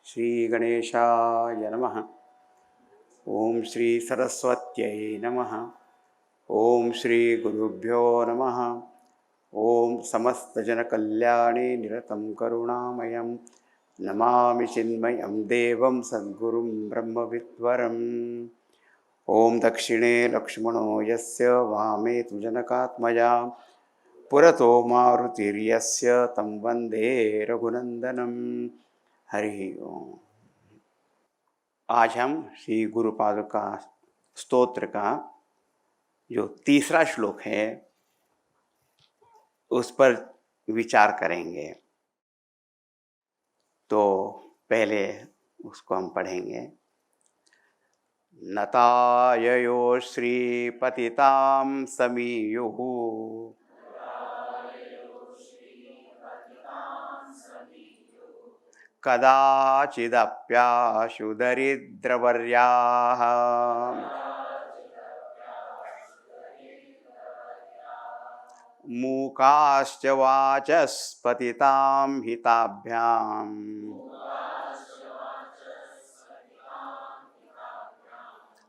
श्री गणेशाय नमः। ओम श्री सरस्वत्यै नमः। ओम श्री गुरुभ्यो नमः। ओम समस्त जन कल्याणे निरतं करुणामयं नमामि चिन्मयं देवं सद्गुरुं ब्रह्मविद्वरम्। ओम दक्षिणे लक्ष्मणो यस्य वामे तु जनकात्मजा पुरतो मारुतिर्यस्य तं वन्दे रघुनन्दनम्। हरि ओम। आज हम श्री गुरुपादुका स्तोत्र का जो तीसरा श्लोक है उस पर विचार करेंगे। तो पहले उसको हम पढ़ेंगे। नताययो श्रीपतितां समीयुः कदाचिदप्याशु दरिद्रवर्याः मूकाश्च वाचस्पतितां हिताभ्याम्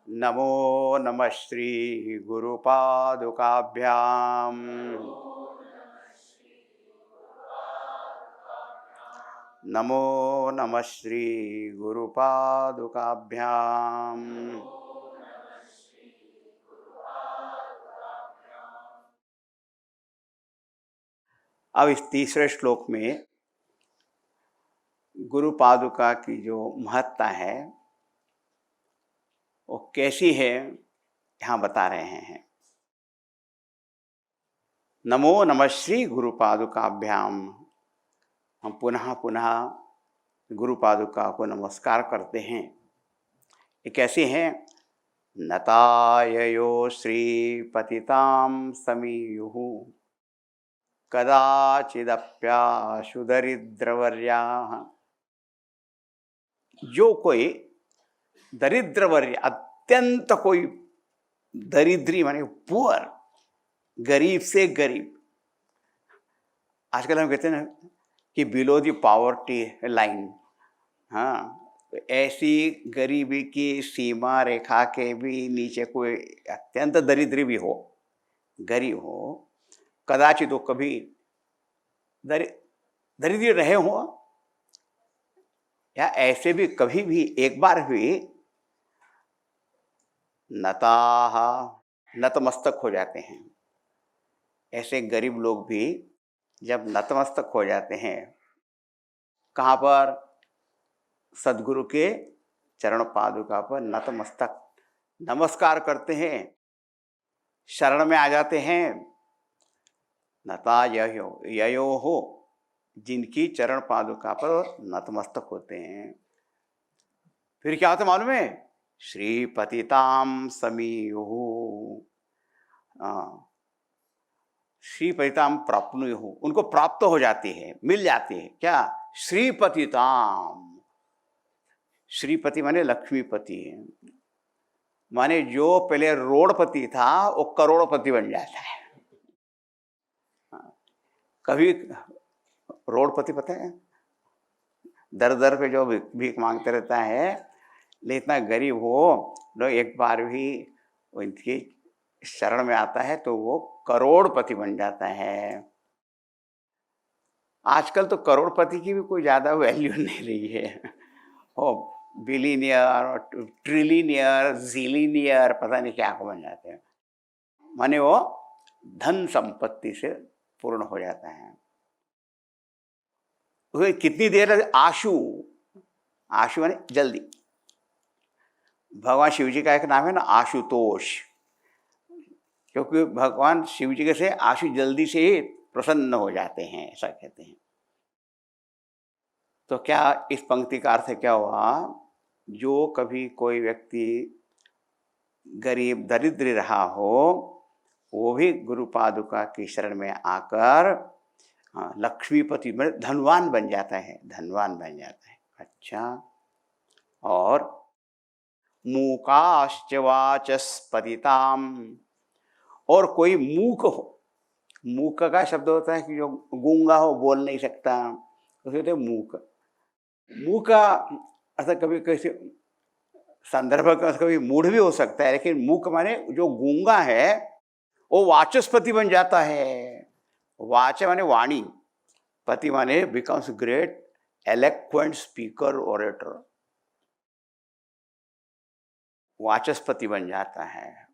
नमो नमः श्री गुरुपादुकाभ्याम्। नमो नमः श्री गुरुपादुकाभ्याम्। अब इस तीसरे श्लोक में गुरुपादुका की जो महत्ता है वो कैसी है यहाँ बता रहे हैं। नमो नमः श्री गुरुपादुकाभ्याम। हम पुनः पुनः गुरुपादुका को नमस्कार करते हैं। ये कैसी है? नताययो श्रीपतितां समीयुः कदाचिदप्याशु दरिद्रवर्याः। जो कोई दरिद्रवर्य, अत्यंत कोई दरिद्री माने पुअर, गरीब से गरीब। आजकल हम कहते हैं ना कि बिलो द पॉवर्टी लाइन। हाँ, तो ऐसी गरीबी की सीमा रेखा के भी नीचे कोई अत्यंत दरिद्री भी हो, गरीब हो, कदाचित तो कभी दरिद्र रहे हो, या ऐसे भी कभी भी एक बार भी नताह, नतमस्तक हो जाते हैं। ऐसे गरीब लोग भी जब नतमस्तक हो जाते हैं, कहाँ पर? सद्गुरु के चरण पादुका पर नतमस्तक नमस्कार करते हैं, शरण में आ जाते हैं। नता ययो हो, जिनकी चरण पादुका पर नतमस्तक होते हैं, फिर क्या होता है मालूम है? श्रीपतितां समीयुः। श्रीपतितां प्राप्नुयुः, उनको प्राप्त हो जाती है, मिल जाती है। क्या? श्रीपतितां। श्रीपति माने लक्ष्मीपति है, माने जो पहले रोड़पति था वो करोड़पति बन जाता है। कभी रोड़पति पता है, दर दर पे जो भीख मांगते रहता है, लेकिन इतना गरीब हो, लोग एक बार भी उनकी शरण में आता है तो वो करोड़पति बन जाता है। आजकल तो करोड़पति की भी कोई ज़्यादा वैल्यू नहीं रही है। ओ बिलीनियर, ट्रिलिनियर, जिलीनियर, पता नहीं क्या को बन जाते हैं। माने वो धन संपत्ति से पूर्ण हो जाता है। तो कितनी देर? आशु, आशु माने जल्दी। भगवान शिव जी का एक नाम है ना, आशुतोष, क्योंकि भगवान शिव जी के से आशु जल्दी से ही प्रसन्न हो जाते हैं, ऐसा कहते हैं। तो क्या इस पंक्ति का अर्थ क्या हुआ? जो कभी कोई व्यक्ति गरीब दरिद्र रहा हो, वो भी गुरुपादुका की शरण में आकर लक्ष्मीपति मतलब धनवान बन जाता है, धनवान बन जाता है। अच्छा, और मूकाश्च वाचस्पतितां, और कोई मूक हो, मूक का शब्द होता है कि जो गूंगा हो, बोल नहीं सकता, उसे कहते हैं मूक। मुंह का अर्थ कभी किसी संदर्भ का कभी मूढ़ भी हो सकता है, लेकिन मूक माने जो गूंगा है वो वाचस्पति बन जाता है। वाच माने वाणी, पति माने becomes great eloquent speaker orator, वाचस्पति बन जाता है,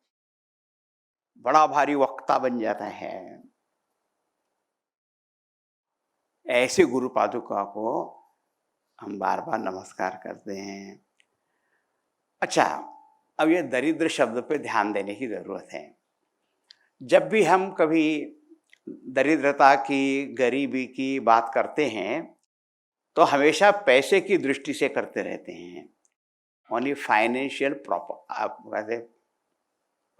बड़ा भारी वक्ता बन जाता है। ऐसे गुरु पादुका को हम बार बार नमस्कार करते हैं। अच्छा, अब ये दरिद्र शब्द पे ध्यान देने की जरूरत है। जब भी हम कभी दरिद्रता की, गरीबी की बात करते हैं तो हमेशा पैसे की दृष्टि से करते रहते हैं, ओनली फाइनेंशियल प्रॉपर, आप कहते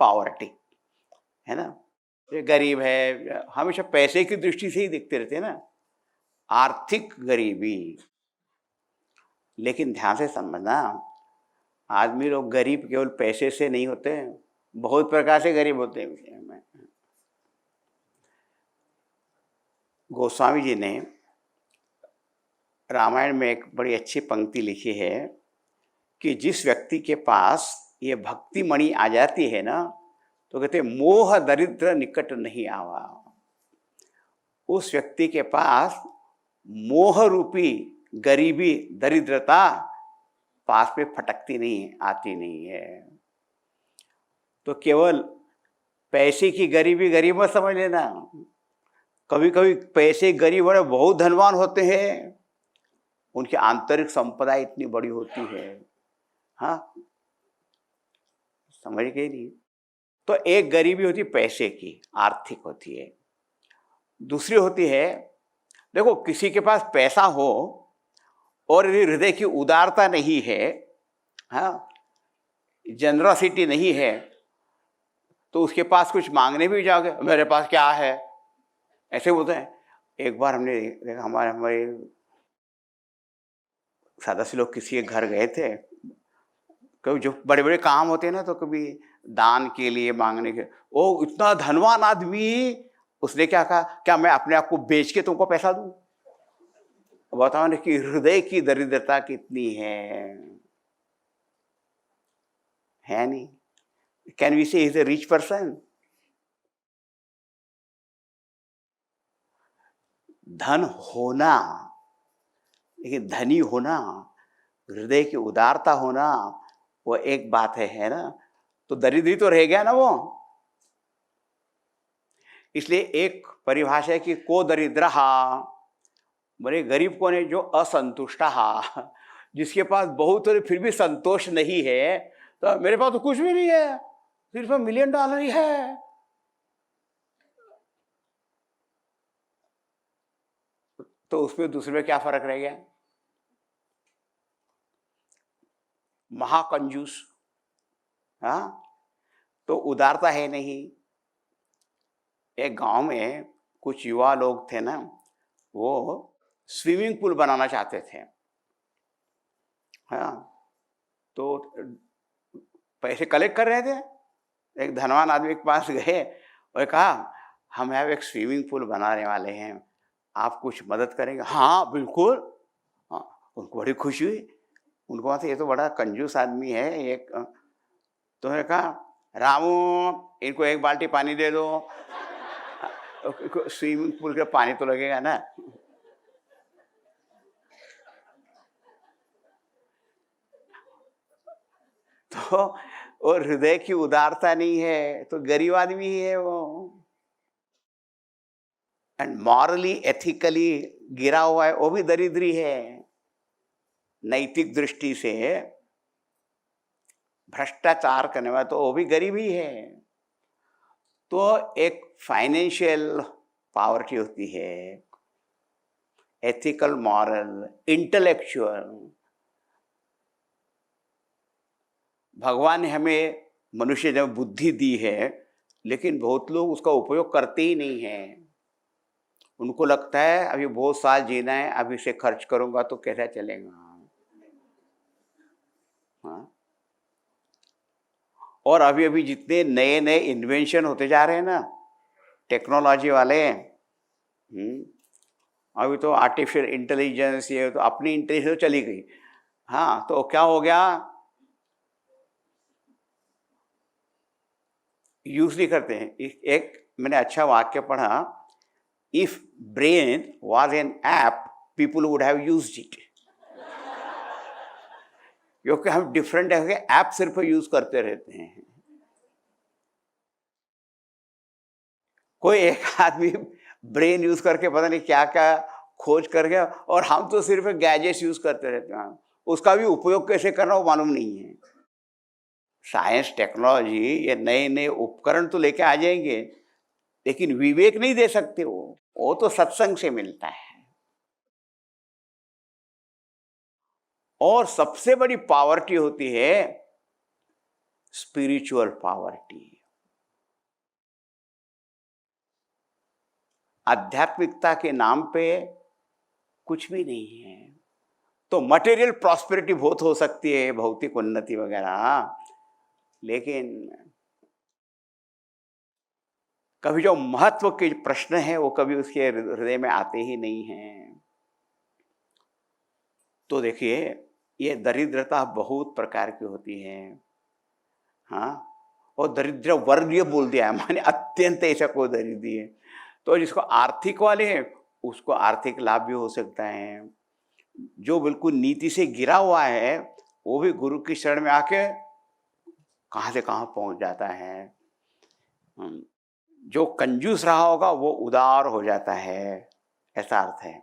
पॉवर्टी, है ना, ये गरीब है, हमेशा पैसे की दृष्टि से ही देखते रहते हैं ना, आर्थिक गरीबी। लेकिन ध्यान से समझना, आदमी लोग गरीब केवल पैसे से नहीं होते हैं, बहुत प्रकार से गरीब होते हैं। गोस्वामी जी ने रामायण में एक बड़ी अच्छी पंक्ति लिखी है कि जिस व्यक्ति के पास ये भक्ति मणि आ जाती है ना, तो कहते मोह दरिद्र निकट नहीं आवा। उस व्यक्ति के पास मोह रूपी गरीबी, दरिद्रता पास में फटकती नहीं, आती नहीं है। तो केवल पैसे की गरीबी गरीब मत समझ लेना। कभी कभी पैसे गरीब वाले बहुत धनवान होते हैं, उनकी आंतरिक संपदा इतनी बड़ी होती है। हाँ, समझ गए नहीं? तो एक गरीबी होती पैसे की, आर्थिक होती है। दूसरी होती है, देखो किसी के पास पैसा हो और यदि हृदय की उदारता नहीं है, हाँ, जनरसिटी नहीं है, तो उसके पास कुछ मांगने भी जाओगे, मेरे पास क्या है, ऐसे बोलते हैं। एक बार हमने देखा, हमारे सदस्य लोग किसी के घर गए थे, कभी जो बड़े बड़े काम होते हैं ना, तो कभी दान के लिए मांगने के, वो इतना धनवान आदमी, उसने क्या कहा, क्या मैं अपने आप को बेच के तुमको पैसा दूं? बताओ ना कि हृदय की दरिद्रता कितनी है नहीं? कैन वी से इज ए रिच पर्सन? धन होना, लेकिन धनी होना, हृदय की उदारता होना, वो एक बात है ना। तो दरिद्री तो रह गया ना वो। इसलिए एक परिभाषा है कि को दरिद्रहा, बड़े गरीब कौन है? जो असंतुष्टा, जिसके पास बहुत है फिर भी संतोष नहीं है। तो मेरे पास तो कुछ भी नहीं है, सिर्फ $1,000,000 ही है, तो उसमें दूसरे में क्या फर्क रह गया? महाकंजूस, हाँ, तो उदारता है नहीं। एक गांव में कुछ युवा लोग थे ना, वो स्विमिंग पूल बनाना चाहते थे, हाँ, तो पैसे कलेक्ट कर रहे थे। एक धनवान आदमी के पास गए और कहा, हम यहाँ एक स्विमिंग पूल बनाने वाले हैं, आप कुछ मदद करेंगे? हाँ बिल्कुल। हाँ, उनको बड़ी खुशी हुई। उनको वहाँ से, ये तो बड़ा कंजूस आदमी है एक। तो उन्होंने कहा, रामू इनको 1 बाल्टी पानी दे दो। स्विमिंग पूल का पानी तो लगेगा ना। तो और हृदय की उदारता नहीं है, तो गरीब आदमी ही है वो। एंड मॉरली एथिकली गिरा हुआ है, वो भी दरिद्री है। नैतिक दृष्टि से भ्रष्टाचार करने वाला तो वो भी गरीब ही है। तो एक फाइनेंशियल पावर्टी होती है, एथिकल, मॉरल, इंटेलेक्चुअल। भगवान ने हमें मनुष्य जब बुद्धि दी है, लेकिन बहुत लोग उसका उपयोग करते ही नहीं हैं। उनको लगता है अभी बहुत साल जीना है, अभी से खर्च करूंगा तो कैसा चलेगा। हाँ, और अभी अभी जितने नए नए इन्वेंशन होते जा रहे हैं ना, टेक्नोलॉजी वाले, अभी तो आर्टिफिशियल इंटेलिजेंस, ये तो अपनी इंटेलिजेंस तो चली गई। हाँ, तो क्या हो गया, यूज नहीं करते हैं। एक मैंने अच्छा वाक्य पढ़ा, if brain was an app people would have used it. क्योंकि हम डिफरेंट ऐप सिर्फ यूज करते रहते हैं। कोई एक आदमी ब्रेन यूज करके पता नहीं क्या क्या खोज कर गया, और हम तो सिर्फ गैजेट्स यूज करते रहते हैं। उसका भी उपयोग कैसे करना वो मालूम नहीं है। साइंस टेक्नोलॉजी ये नए नए उपकरण तो लेके आ जाएंगे, लेकिन विवेक नहीं दे सकते। वो तो सत्संग से मिलता है। और सबसे बड़ी पावर्टी होती है स्पिरिचुअल पावर्टी। आध्यात्मिकता के नाम पे कुछ भी नहीं है। तो मटेरियल प्रॉस्पेरिटी बहुत हो सकती है, भौतिक उन्नति वगैरह, लेकिन कभी जो महत्व के प्रश्न है वो कभी उसके हृदय में आते ही नहीं हैं। तो देखिए, ये दरिद्रता बहुत प्रकार की होती है। हाँ, और दरिद्र वर्ग ये बोल दिया है, माने अत्यंत ऐसा कोई दरिद्र है। तो जिसको आर्थिक वाले हैं उसको आर्थिक लाभ भी हो सकता है। जो बिल्कुल नीति से गिरा हुआ है वो भी गुरु की शरण में आके कहाँ से कहाँ पहुंच जाता है। जो कंजूस रहा होगा वो उदार हो जाता है, ऐसा अर्थ है।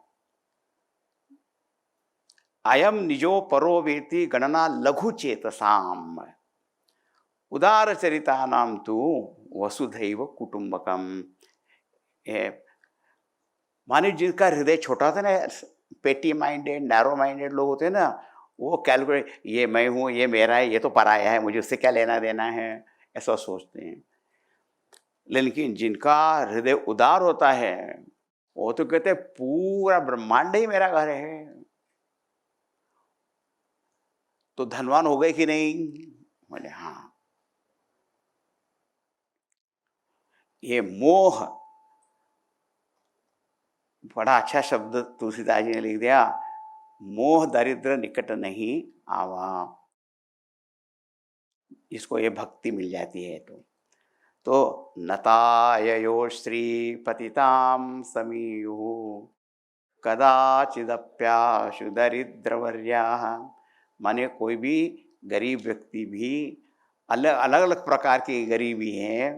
अयम निजो परो वेति गणना लघु चेतसाम, उदार चरिता नाम तू वसुधैव कुटुंबकम। माने जिनका हृदय छोटा था ना, पेटी माइंडेड नैरो माइंडेड लोग होते हैं ना, वो कैलकुलेट, ये मैं हूँ, ये मेरा है, ये तो पराया है, मुझे उससे क्या लेना देना है, ऐसा सोचते हैं। लेकिन जिनका हृदय उदार होता है वो तो कहते हैं पूरा ब्रह्मांड ही मेरा घर है। तो धनवान हो गए कि नहीं? बोले हाँ। ये मोह, बड़ा अच्छा शब्द तुलसीदास जी ने लिख दिया, मोह दरिद्र निकट नहीं आवा। इसको ये भक्ति मिल जाती है तो नताययो श्री पतिताम समीयु कदाचिदप्याशु दरिद्रवर्या। माने कोई भी गरीब व्यक्ति भी, अलग अलग अलग प्रकार की गरीबी है,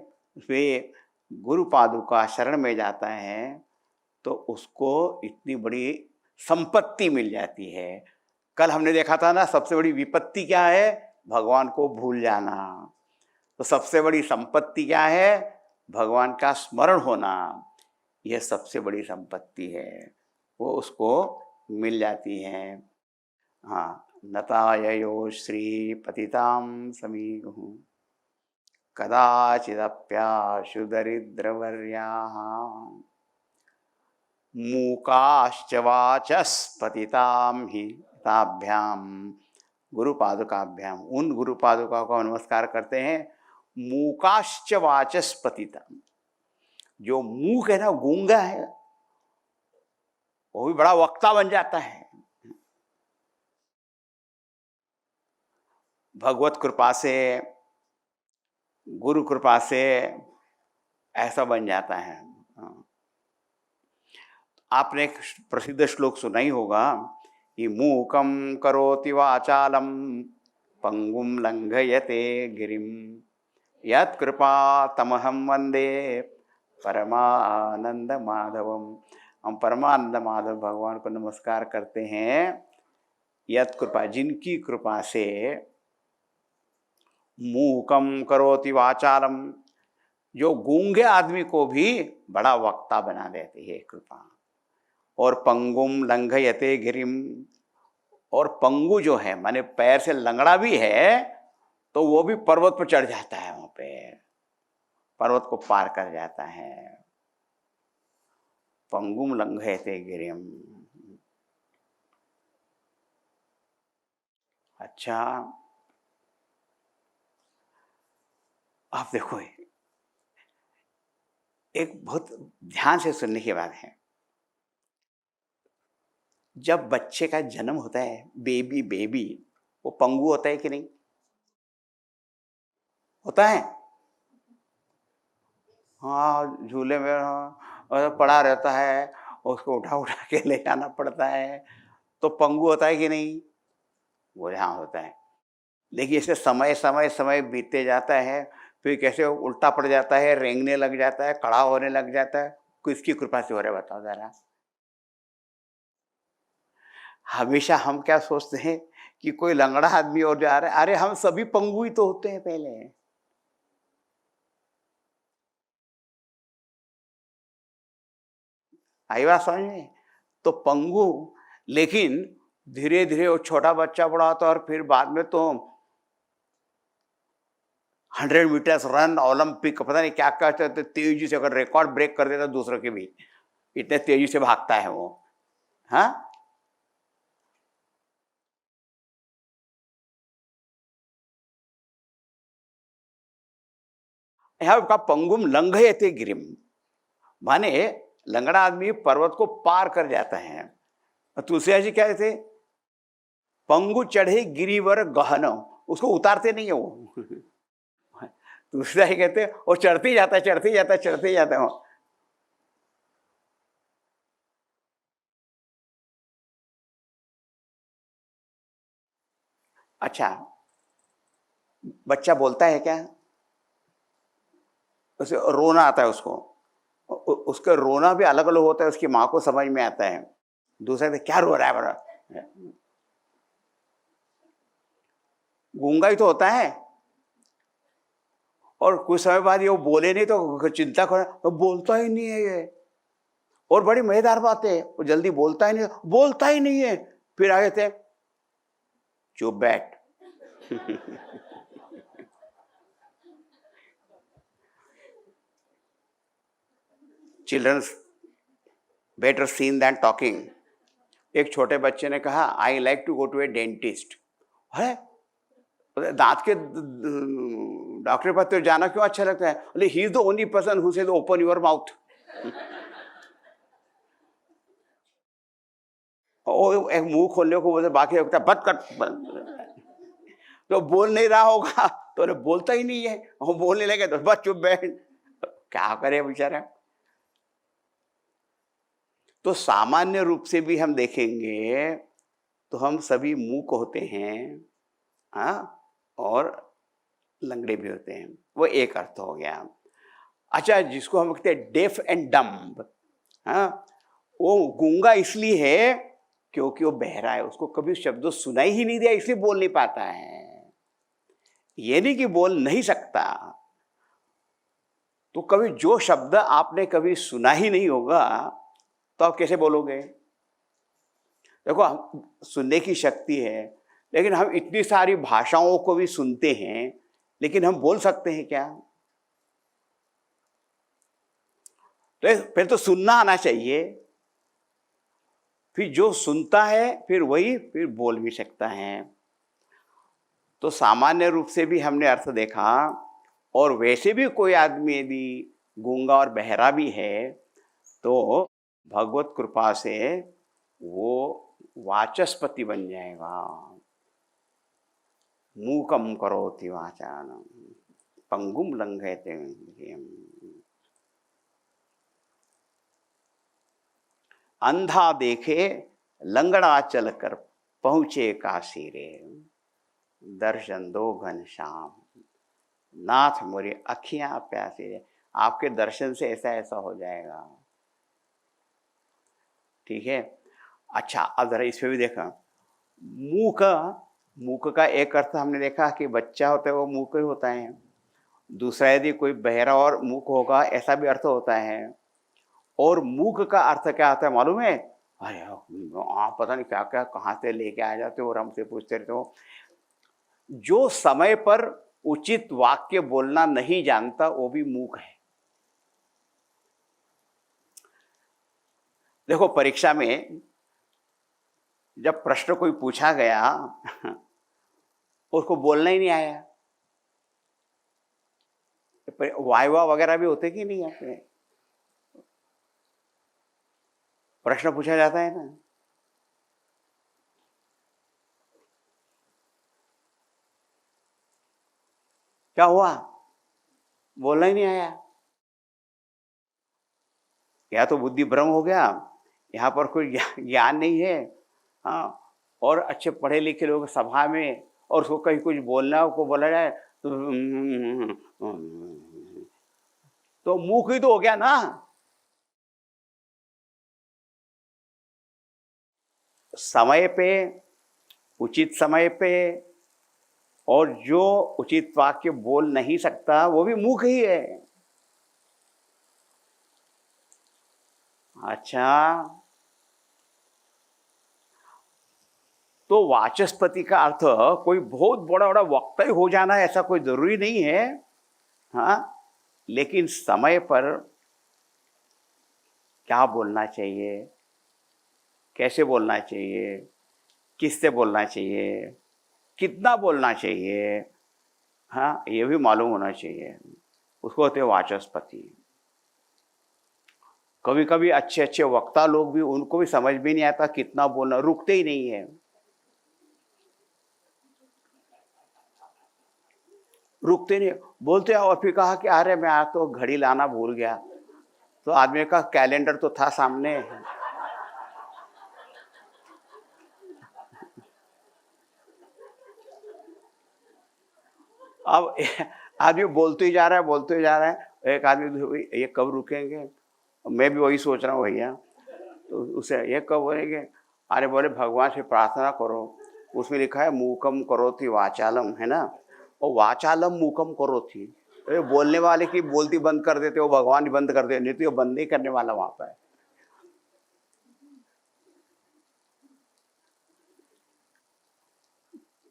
वे गुरु पादुका शरण में जाता है तो उसको इतनी बड़ी संपत्ति मिल जाती है। कल हमने देखा था ना, सबसे बड़ी विपत्ति क्या है? भगवान को भूल जाना। तो सबसे बड़ी संपत्ति क्या है? भगवान का स्मरण होना। यह सबसे बड़ी संपत्ति है, वो उसको मिल जाती है। हाँ, नताययो श्री पतिताम समीयुः कदाचिदप्याशु दरिद्रवर्याः मूकाश्च वाचस्पतिताम ही ताभ्याम गुरु पादुकाभ्याम। उन गुरु पादुका को नमस्कार करते हैं। मूकाश्च वाचस्पतिताम, जो मूक है ना, गूंगा है, वो भी बड़ा वक्ता बन जाता है। भगवत कृपा से, गुरु कृपा से ऐसा बन जाता है। आपने एक प्रसिद्ध श्लोक सुना ही होगा कि मूकम करोति वाचालम पंगुम लंघयते गिरिम यत् कृपा तमहम वंदे परमानंद माधवम। हम परमानंद माधव भगवान को नमस्कार करते हैं। यत् कृपा, जिनकी कृपा से, मूकम करोति वाचालम, जो गूंगे आदमी को भी बड़ा वक्ता बना देती है कृपा। और पंगुम लंघयते गिरिम, और पंगु जो है माने पैर से लंगड़ा भी है तो वो भी पर्वत पर चढ़ जाता है, वहां पे पर्वत को पार कर जाता है। पंगुम लंघयते गिरिम। अच्छा, आप देखो, एक बहुत ध्यान से सुनने की बात है। जब बच्चे का जन्म होता है, बेबी बेबी, वो पंगु होता है कि नहीं? होता है? हाँ, झूले में हाँ, पड़ा रहता है, उसको उठा-उठा के ले जाना पड़ता है, तो पंगु होता है कि नहीं? वो यहाँ होता है। देखिए इससे समय बीतते जाता है, फिर कैसे वो उल्टा पड़ जाता है, रेंगने लग जाता है, खड़ा होने लग जाता है, किसकी कृपा से हो रहा है बताओ ज़रा? हमेशा हम क्या सोचते हैं कि कोई लंगड़ा आदमी और जा रहा है, अरे हम सभी पंगु ही तो होते हैं पहले। आई बात समझ में? तो पंगु, लेकिन धीरे-धीरे वो छोटा बच्चा बड़ा होता है और फिर बाद में तो 100 मीटर्स रन, ओलंपिक पता नहीं क्या-क्या तेज़ी से अगर रिकॉर्ड ब्रेक कर देता दूसरों के भी, इतने तेज़ी से भागता है वो। हाँ? यहाँ का पंगुम लंघयते गिरिम, माने लंगड़ा आदमी पर्वत को पार कर जाता है। और तुलसीदास जी क्या कहते? पंगु चढ़े गिरिवर गहन, उसको उतारते नहीं है वो। तुलसीदास जी कहते हैं वो चढ़ते ही जाता है, चढ़ते ही जाता है, चढ़ते ही जाता है वो। अच्छा, बच्चा बोलता है क्या? उसे रोना आता है उसको। उसका रोना भी अलग-अलग होता है, उसकी माँ को समझ में आता है। दूसरा कहता है, क्या रो रहा है बड़ा? गूंगा ही तो होता है। और कुछ समय बाद ये वो बोले नहीं तो चिंता कर, तो बोलता ही नहीं है ये। और बड़ी मजेदार बात है, वो जल्दी बोलता ही नहीं है। फिर आगे थे, चुप बैठ। Childrens better seen than talking. एक छोटे बच्चे ने कहा, I like to go to a dentist. है, दांत के डॉक्टर के पास तो जाना क्यों अच्छा लगता है? बोले, he is the only person who said open your mouth. वो एक मुंह खोलने को बोलते, बाकी होता है बंद कर। तो बोल नहीं रहा होगा, तो बोले बोलता ही नहीं है, वो बोलने लगे तो बस चुप बैठ। क्या करे बेचारा। तो सामान्य रूप से भी हम देखेंगे तो हम सभी मूक होते हैं, हाँ, और लंगड़े भी होते हैं। वो एक अर्थ हो गया। अच्छा, जिसको हम कहते हैं डेफ एंड डम्ब, हाँ, वो गूंगा इसलिए है क्योंकि वो बहरा है, उसको कभी शब्दों सुनाई ही नहीं दिया इसलिए बोल नहीं पाता है। ये नहीं कि बोल नहीं सकता। तो कभी जो शब्द आपने कभी सुना ही नहीं होगा, तो आप कैसे बोलोगे? देखो, हम सुनने की शक्ति है, लेकिन हम इतनी सारी भाषाओं को भी सुनते हैं, लेकिन हम बोल सकते हैं क्या? तो पहले तो सुनना आना चाहिए, फिर जो सुनता है फिर वही फिर बोल भी सकता है। तो सामान्य रूप से भी हमने अर्थ देखा, और वैसे भी कोई आदमी यदि गूंगा और बहरा भी है, तो भगवत कृपा से वो वाचस्पति बन जाएगा। मूकम करोति वाचालम, पंगुम लंघयते गिरियम। अंधा देखे लंगड़ा चलकर पहुंचे काशी रे, दर्शन दो घनश्याम, नाथ मोरी अखियां प्यासी रे। आपके दर्शन से ऐसा ऐसा हो जाएगा। ठीक है। अच्छा, अब जरा इस पे भी देखा, मूक, मूक का एक अर्थ हमने देखा कि बच्चा होता है वो मूक ही होता है। दूसरा, यदि कोई बहरा और मूक होगा ऐसा भी अर्थ होता है। और मूक का अर्थ क्या आता है मालूम है? अरे आप पता नहीं क्या क्या कहाँ से लेके आ जाते हो और हमसे पूछते रहते हो। जो समय पर उचित वाक्य बोलना नहीं जानता वो भी मूक है। देखो, परीक्षा में जब प्रश्न कोई पूछा गया, उसको बोलना ही नहीं आया, वाइवा वगैरह भी होते कि नहीं आपने? प्रश्न पूछा जाता है ना, क्या हुआ? बोलना ही नहीं आया। या तो बुद्धि भ्रम हो गया, यहाँ पर कोई ज्ञान नहीं है। हाँ, और अच्छे पढ़े लिखे लोग सभा में, और उसको कहीं कुछ बोलना को बोला जाए तो मूक ही तो हो गया ना। समय पे, उचित समय पे, और जो उचित वाक्य बोल नहीं सकता वो भी मूक ही है। अच्छा, तो वाचस्पति का अर्थ कोई बहुत बड़ा बड़ा वक्ता ही हो जाना है ऐसा कोई जरूरी नहीं है। हाँ, लेकिन समय पर क्या बोलना चाहिए, कैसे बोलना चाहिए, किससे बोलना चाहिए, कितना बोलना चाहिए, हाँ, ये भी मालूम होना चाहिए। उसको होते वाचस्पति। कभी कभी अच्छे अच्छे वक्ता लोग भी, उनको भी समझ भी नहीं आता कितना बोलना, रुकते ही नहीं है, रुकते नहीं, बोलते हैं। और फिर कहा कि अरे मैं आज तो घड़ी लाना भूल गया, तो आदमी का कैलेंडर तो था सामने। अब आदमी बोलते ही जा रहा है, बोलते ही जा रहा है। एक आदमी, ये कब रुकेंगे? मैं भी वही सोच रहा हूँ भैया। तो उसे ये कब बोलेंगे? अरे बोले भगवान से प्रार्थना करो, उसमें लिखा है मूकम करोति वाचालम, है ना, और वाचालम मूकम करोति। तो बोलने वाले की बोलती बंद कर देते हो, भगवान ही बंद कर दे, नहीं तो ये बंद नहीं करने वाला वहां पर है।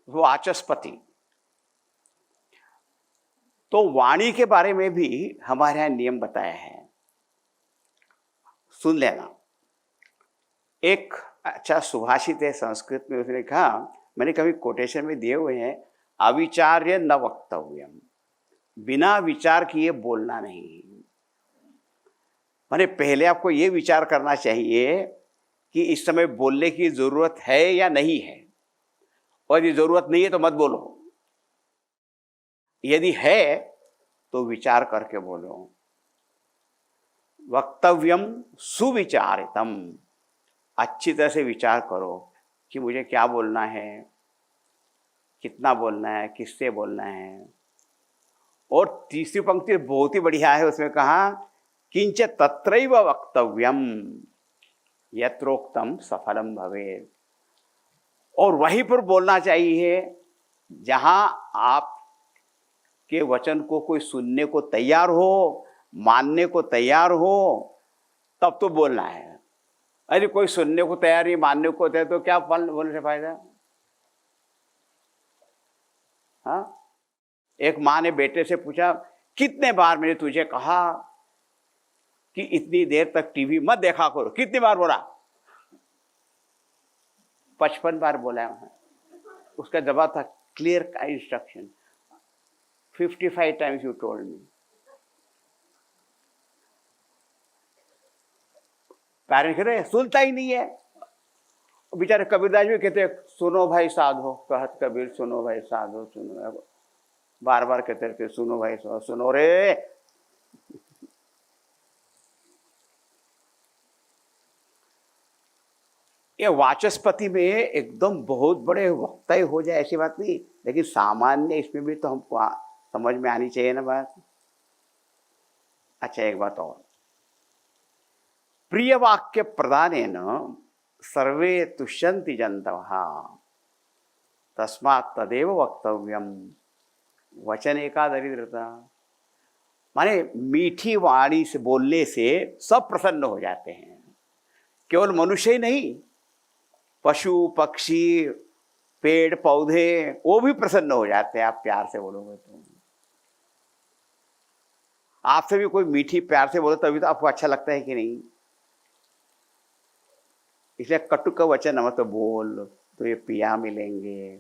वाचस्पति। तो वाणी के बारे में भी हमारे यहाँ नियम बताया है, सुन लेना। एक अच्छा सुभाषित है संस्कृत में, उसने कहा, मैंने कभी कोटेशन में दिए हुए हैं, अविचार्य न वक्तव्यम, बिना विचार किए बोलना नहीं। माने पहले आपको ये विचार करना चाहिए कि इस समय बोलने की जरूरत है या नहीं है, और ये जरूरत नहीं है तो मत बोलो। यदि है तो विचार करके बोलो। वक्तव्यम सुविचारितम, अच्छी तरह से विचार करो कि मुझे क्या बोलना है, कितना बोलना है, किससे बोलना है। और तीसरी पंक्ति बहुत ही बढ़िया है, उसमें कहा किंच तत्रैव वक्तव्यम यत्रोक्तम सफलम भवेत्। और वहीं पर बोलना चाहिए जहां आप के वचन को कोई सुनने को तैयार हो, मानने को तैयार हो, तब तो बोलना है। अरे कोई सुनने को तैयार नहीं, मानने को तैयार, तो क्या बोलने से फायदा? हाँ, एक माँ ने बेटे से पूछा, कितने बार मैंने तुझे कहा कि इतनी देर तक टीवी मत देखा करो, कितनी बार बोला? 55 बार बोला है। उसका जवाब था, clear instruction, 55 times you told me. Parents कह रहे सुनता ही नहीं है। बेचारे कबीरदास भी कहते सुनो भाई साधो, कहत कबीर सुनो भाई साधो, सुनो, बार बार कहते रहते सुनो भाई साधो, सुनो रे। ये वाचस्पति में एकदम बहुत बड़े वक्ता ही हो जाए ऐसी बात नहीं, लेकिन सामान्य इसमें भी तो हमको समझ में आनी चाहिए ना बात। अच्छा, एक बात और, प्रिय वाक्य प्रदानेन सर्वे तुष्यन्ति जन्तवः तस्मात् तदेव वक्तव्यम वचने का दरिद्रता। माने मीठी वाणी से बोलने से सब प्रसन्न हो जाते हैं, केवल मनुष्य ही नहीं, पशु पक्षी पेड़ पौधे वो भी प्रसन्न हो जाते हैं। आप प्यार से बोलोगे तो, आपसे भी कोई मीठी प्यार से बोले तभी तो आपको अच्छा लगता है कि नहीं। इसलिए कटु का वचन मत बोल तो ये पिया मिलेंगे।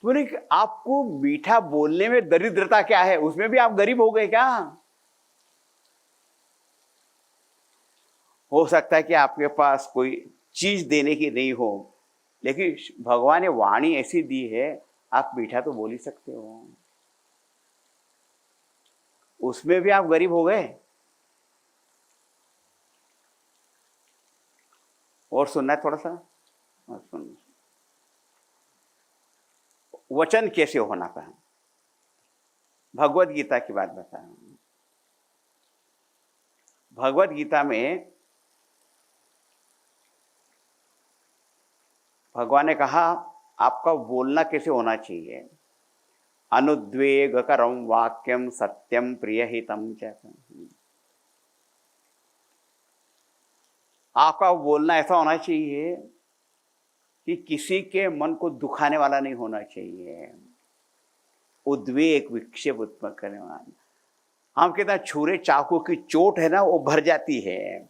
तो आपको मीठा बोलने में दरिद्रता क्या है? उसमें भी आप गरीब हो गए क्या? हो सकता है कि आपके पास कोई चीज देने की नहीं हो, लेकिन भगवान ने वाणी ऐसी दी है आप मीठा तो बोल ही सकते हो, उसमें भी आप गरीब हो गए। और सुनना है थोड़ा सा, और सुन, वचन कैसे होना था, भगवत गीता की बात बता रहा हूं। भगवत गीता में भगवान ने कहा आपका बोलना कैसे होना चाहिए, अनुद्वेगकरं वाक्यम सत्यम प्रियहितम च। आपका बोलना ऐसा होना चाहिए कि किसी के मन को दुखाने वाला नहीं होना चाहिए, उद्वेग विक्षेप उत्पन्न करने वाला। हम कहते हैं छुरे चाकू की चोट है ना वो भर जाती है,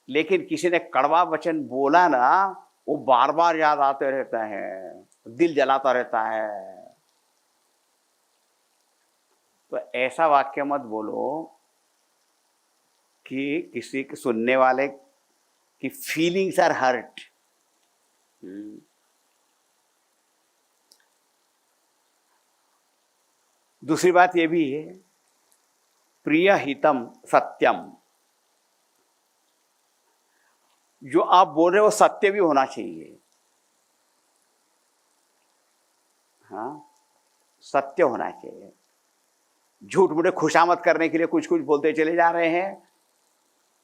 लेकिन किसी ने कड़वा वचन बोला ना वो बार बार याद आते रहता है, दिल जलाता रहता है। तो ऐसा वाक्य मत बोलो कि किसी के सुनने वाले की फीलिंग्स आर हर्ट। दूसरी बात यह भी है, प्रिय हितम सत्यम, जो आप बोल रहे हो सत्य भी होना चाहिए। हाँ, सत्य होना चाहिए। झूठ मूठे खुशामद करने के लिए कुछ कुछ बोलते चले जा रहे हैं,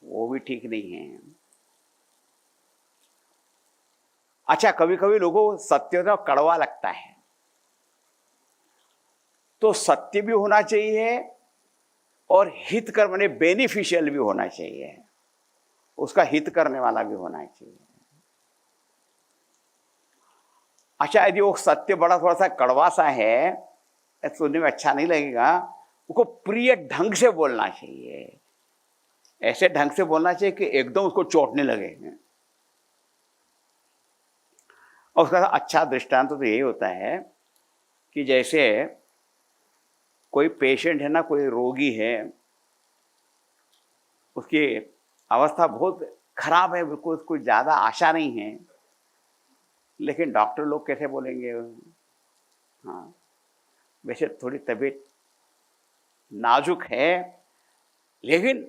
वो भी ठीक नहीं है। अच्छा, कभी कभी लोगों को सत्य तो कड़वा लगता है, तो सत्य भी होना चाहिए और हित कर माने बेनिफिशियल भी होना चाहिए, उसका हित करने वाला भी होना चाहिए। अच्छा, यदि वो सत्य बड़ा थोड़ा सा कड़वा सा है, सुनने में अच्छा नहीं लगेगा, उसको प्रिय ढंग से बोलना चाहिए, ऐसे ढंग से बोलना चाहिए कि एकदम उसको चोटने लगे। और उसका अच्छा दृष्टांत तो यही होता है कि जैसे कोई पेशेंट है ना, कोई रोगी है, उसकी अवस्था बहुत खराब है, बिल्कुल कुछ ज़्यादा आशा नहीं है, लेकिन डॉक्टर लोग कैसे बोलेंगे, हाँ वैसे थोड़ी तबीयत नाजुक है, लेकिन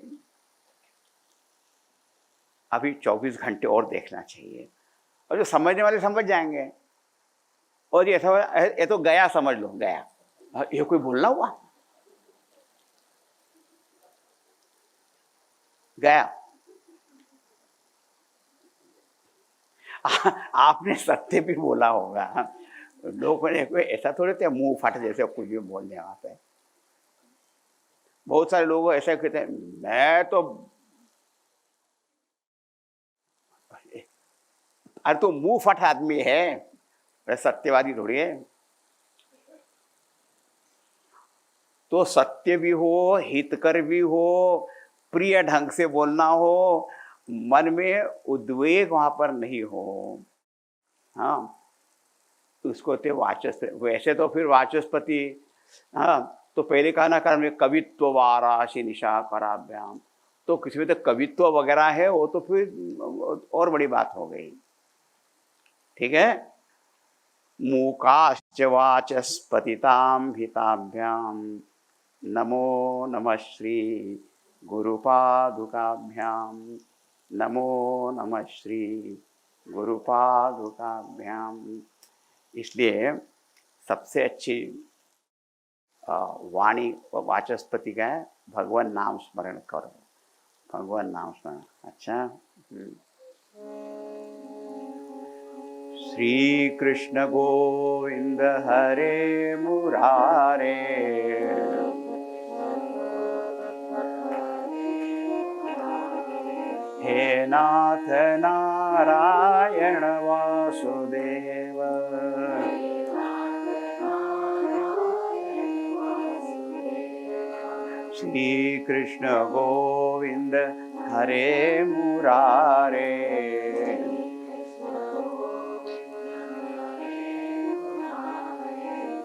अभी 24 घंटे और देखना चाहिए। और जो समझने वाले समझ जाएंगे, और ये तो गया, समझ लो गया, ये कोई बोलना हुआ, गया। आपने सत्य भी बोला होगा, लोगों ने कोई ऐसा थोड़े थे मुंह फट जैसे कुछ भी बोलने वहां पे। बहुत सारे लोग ऐसे कहते हैं मैं तो, अरे तो मुंह फट आदमी है, सत्यवादी थोड़ी है। तो सत्य भी हो, हितकर भी हो, प्रिय ढंग से बोलना हो, मन में उद्वेग वहां पर नहीं हो। हाँ, उसको थे वाचस्पति, वैसे तो फिर वाचस्पति, हाँ तो पहले कहा ना कर्म कवित्व वाराशी निशा कराभ्याम, तो किसी में तो कवित्व वगैरह है, वो तो फिर और बड़ी बात हो गई। ठीक है, मूकाश्च वाचस्पतितां हिताभ्याम, नमो नमः श्री गुरुपादुकाभ्याम, नमो नमः श्री गुरुपादुकाभ्याम। इसलिए सबसे अच्छी वाणी वाचस्पति का है, भगवान नाम स्मरण करो, भगवान नाम स्मरण। अच्छा, श्री कृष्ण गोविंद हरे मुरारे, हे नाथ नारायण वासुदेव, श्री कृष्ण गोविंद हरे मुरारे,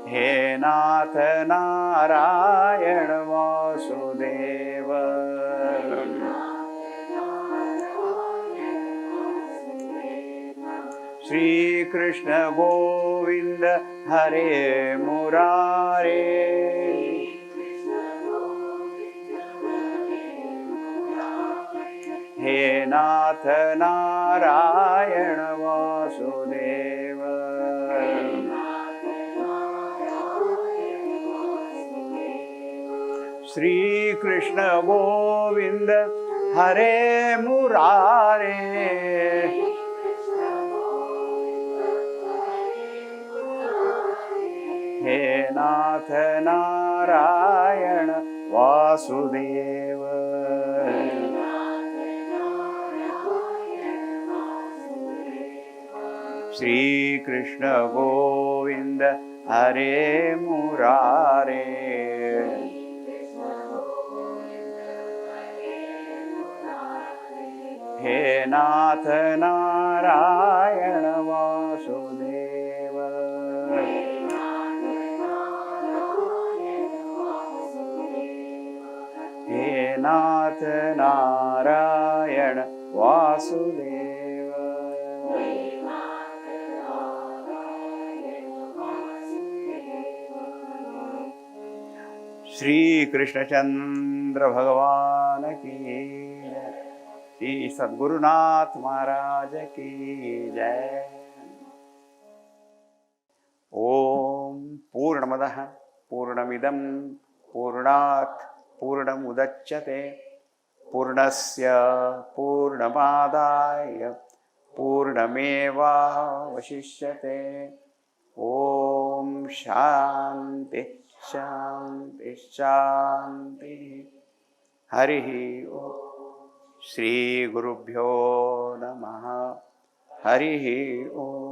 हे नाथ नारायण वासुदेव, श्री कृष्ण गोविंद हरे मुरारे, हे नाथ नारायण वासुदेव, श्री कृष्ण गोविंद हरे मुरारे, हे नाथ नारायण वासुदेव, श्री कृष्ण गोविंद हरे मुरारे, हे नाथ नारायण वासुदेव, हे नाथ नारायण वासुदेव। श्री कृष्णचंद्र भगवान की जय, श्री सद्गुरुनाथ महाराज की जय। ओम पूर्णमदः पूर्णमिदं पूर्णात् पूर्णमुदच्यते पूर्णस्य पूर्णमादाय पूर्णमेवावशिष्यते। ओम शांति शांति शांति। हरि ओम। श्री गुरुभ्यो नमः। हरि ओम।